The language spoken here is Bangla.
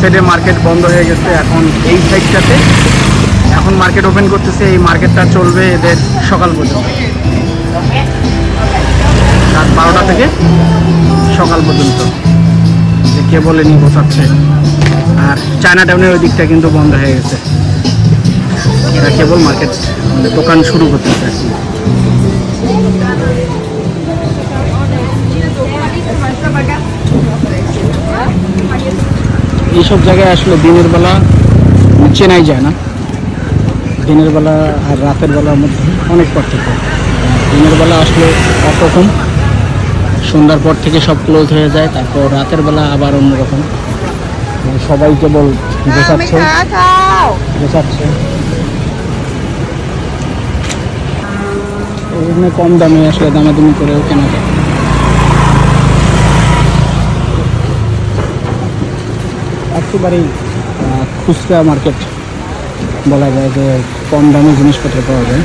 সাইডে মার্কেট বন্ধ হয়ে গেছে, এখন এই সাইডটাতে এখন মার্কেট ওপেন করতেছে। এই মার্কেটটা চলবে এদের সকাল পর্যন্ত, রাত 12টা থেকে সকাল পর্যন্ত। যে কেবল এনি বসাচ্ছে, আর চায়না টাউনের ওই দিকটা কিন্তু বন্ধ হয়ে গেছে। এরা কেবল মার্কেট দোকান শুরু করতেছে। এইসব জায়গায় আসলে দিনের বেলা চেনাই যায় না। দিনের বেলা আর রাতের বেলার মধ্যে অনেক পার্থক্য। দিনের বেলা আসলে একরকম, সন্ধ্যার পর থেকে সব ক্লোজ হয়ে যায়। তারপর রাতের বেলা আবার অন্যরকম, সবাই কেবল গোছাচ্ছে। এখানে কম দামে আসলে দামাদামি করেও কেনা যায়। একেবারেই খুচরা মার্কেট বলা যায়, যে কম দামে জিনিসপত্র পাওয়া যায়।